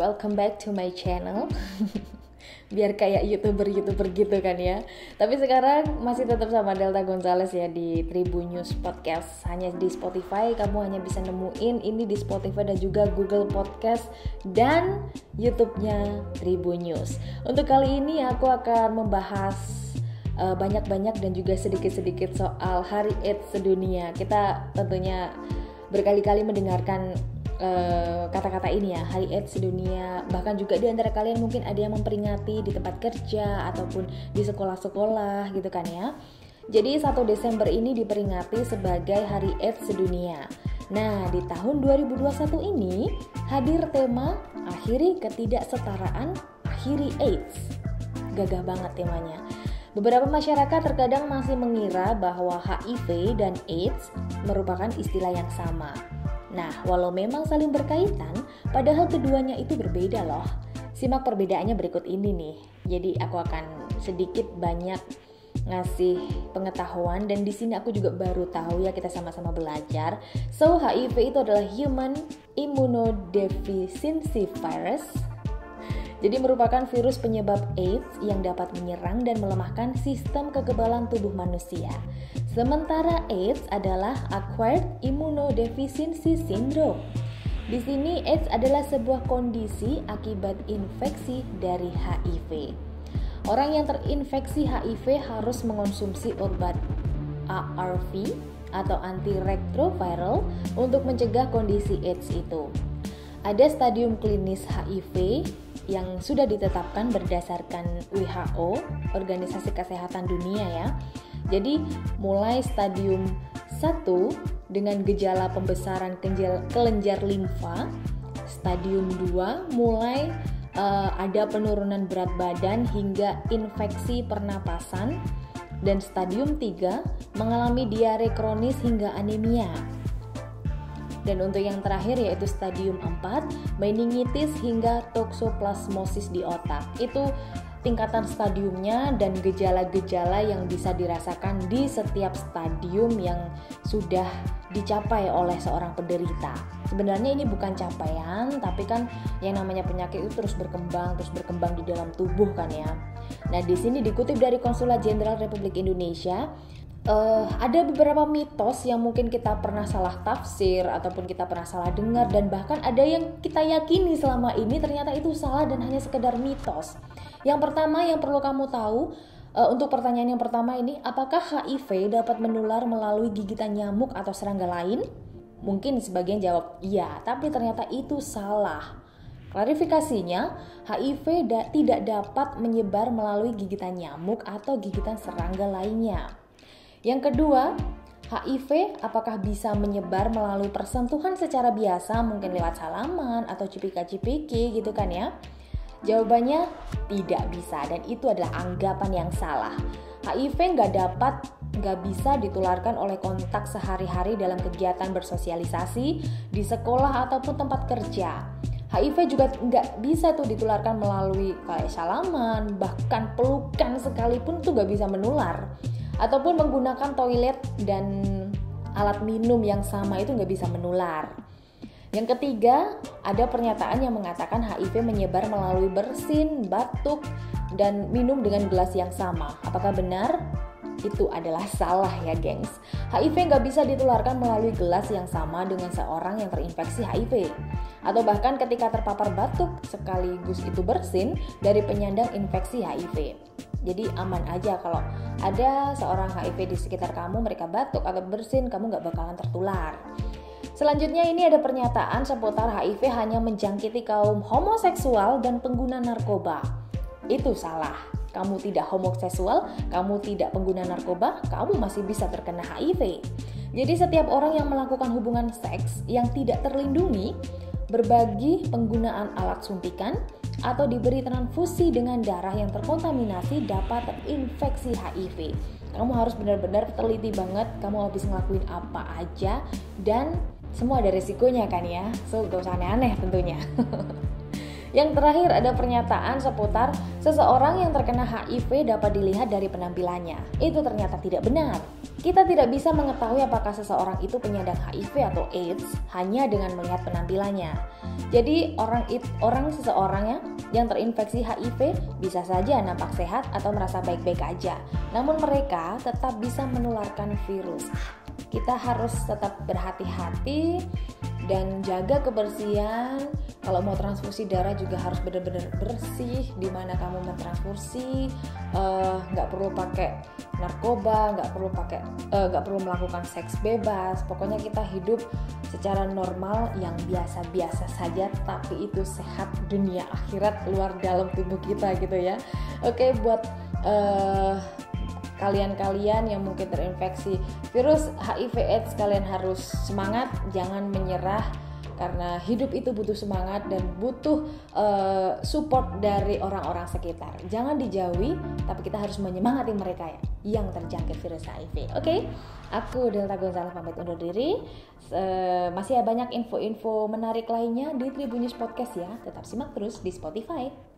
welcome back to my channel. Biar kayak youtuber gitu kan ya. Tapi sekarang masih tetap sama Delta Gonzales ya di Tribun News Podcast. Hanya di Spotify, kamu hanya bisa nemuin ini di Spotify dan juga Google Podcast dan YouTube-nya Tribun News. Untuk kali ini aku akan membahas banyak-banyak dan juga sedikit-sedikit soal Hari AIDS sedunia. Kita tentunya berkali-kali mendengarkan kata-kata ini ya, Hari AIDS sedunia. Bahkan juga di antara kalian mungkin ada yang memperingati di tempat kerja ataupun di sekolah-sekolah gitu kan ya. Jadi 1 Desember ini diperingati sebagai Hari AIDS sedunia. Nah, di tahun 2021 ini hadir tema Akhiri Ketidaksetaraan, Akhiri AIDS. Gagah banget temanya. Beberapa masyarakat terkadang masih mengira bahwa HIV dan AIDS merupakan istilah yang sama. Nah, walau memang saling berkaitan, padahal keduanya itu berbeda loh. Simak perbedaannya berikut ini nih. Jadi aku akan sedikit banyak ngasih pengetahuan dan di sini aku juga baru tahu ya, kita sama-sama belajar. So, HIV itu adalah Human Immunodeficiency Virus. Jadi merupakan virus penyebab AIDS yang dapat menyerang dan melemahkan sistem kekebalan tubuh manusia. Sementara AIDS adalah Acquired Immunodeficiency Syndrome. Di sini AIDS adalah sebuah kondisi akibat infeksi dari HIV. Orang yang terinfeksi HIV harus mengonsumsi obat ARV atau antiretroviral untuk mencegah kondisi AIDS itu. Ada stadium klinis HIV yang sudah ditetapkan berdasarkan WHO, Organisasi Kesehatan Dunia ya. Jadi mulai stadium 1 dengan gejala pembesaran kelenjar limfa, stadium 2 mulai ada penurunan berat badan hingga infeksi pernapasan, dan stadium 3 mengalami diare kronis hingga anemia. Dan untuk yang terakhir yaitu stadium 4, meningitis hingga toksoplasmosis di otak. Itu tingkatan stadiumnya dan gejala-gejala yang bisa dirasakan di setiap stadium yang sudah dicapai oleh seorang penderita. Sebenarnya ini bukan capaian, tapi kan yang namanya penyakit itu terus berkembang di dalam tubuh kan ya. Nah, di sini dikutip dari Konsulat Jenderal Republik Indonesia, ada beberapa mitos yang mungkin kita pernah salah tafsir ataupun kita pernah salah dengar, dan bahkan ada yang kita yakini selama ini ternyata itu salah dan hanya sekedar mitos. Yang pertama yang perlu kamu tahu, untuk pertanyaan yang pertama ini, apakah HIV dapat menular melalui gigitan nyamuk atau serangga lain? Mungkin sebagian jawab iya, tapi ternyata itu salah. Klarifikasinya, HIV tidak dapat menyebar melalui gigitan nyamuk atau gigitan serangga lainnya. Yang kedua, HIV apakah bisa menyebar melalui persentuhan secara biasa, mungkin lewat salaman atau cipika-cipiki gitu kan ya? Jawabannya tidak bisa, dan itu adalah anggapan yang salah. HIV nggak bisa ditularkan oleh kontak sehari-hari dalam kegiatan bersosialisasi di sekolah ataupun tempat kerja. HIV juga nggak bisa tuh ditularkan melalui kayak salaman, bahkan pelukan sekalipun tuh nggak bisa menular. Ataupun menggunakan toilet dan alat minum yang sama itu nggak bisa menular. Yang ketiga, ada pernyataan yang mengatakan HIV menyebar melalui bersin, batuk, dan minum dengan gelas yang sama. Apakah benar? Itu adalah salah ya gengs. HIV nggak bisa ditularkan melalui gelas yang sama dengan seorang yang terinfeksi HIV. Atau bahkan ketika terpapar batuk sekaligus itu bersin dari penyandang infeksi HIV. Jadi aman aja kalau ada seorang HIV di sekitar kamu, mereka batuk atau bersin, kamu gak bakalan tertular. Selanjutnya ini ada pernyataan seputar HIV hanya menjangkiti kaum homoseksual dan pengguna narkoba. Itu salah. Kamu tidak homoseksual, kamu tidak pengguna narkoba, kamu masih bisa terkena HIV. Jadi setiap orang yang melakukan hubungan seks yang tidak terlindungi, berbagi penggunaan alat suntikan, atau diberi transfusi dengan darah yang terkontaminasi dapat terinfeksi HIV. Kamu harus benar-benar teliti banget, kamu habis ngelakuin apa aja, dan semua ada resikonya kan ya. So, gak usah aneh-aneh tentunya. Yang terakhir ada pernyataan seputar seseorang yang terkena HIV dapat dilihat dari penampilannya. Itu ternyata tidak benar. Kita tidak bisa mengetahui apakah seseorang itu penyandang HIV atau AIDS hanya dengan melihat penampilannya. Jadi seseorang yang terinfeksi HIV bisa saja nampak sehat atau merasa baik-baik aja. Namun mereka tetap bisa menularkan virus. Kita harus tetap berhati-hati dan jaga kebersihan. Kalau mau transfusi darah juga harus benar-benar bersih. Dimana kamu mau transfusi, nggak perlu pakai narkoba, nggak perlu melakukan seks bebas. Pokoknya kita hidup secara normal yang biasa-biasa saja, tapi itu sehat dunia akhirat luar dalam tubuh kita gitu ya. Oke, buat kalian-kalian yang mungkin terinfeksi virus HIV/AIDS, kalian harus semangat, jangan menyerah, karena hidup itu butuh semangat dan butuh support dari orang-orang sekitar. Jangan dijauhi, tapi kita harus menyemangati mereka yang terjangkit virus HIV. Oke, aku Delta Gonzalez pamit undur diri. Masih banyak info-info menarik lainnya di Tribun News Podcast ya. Tetap simak terus di Spotify.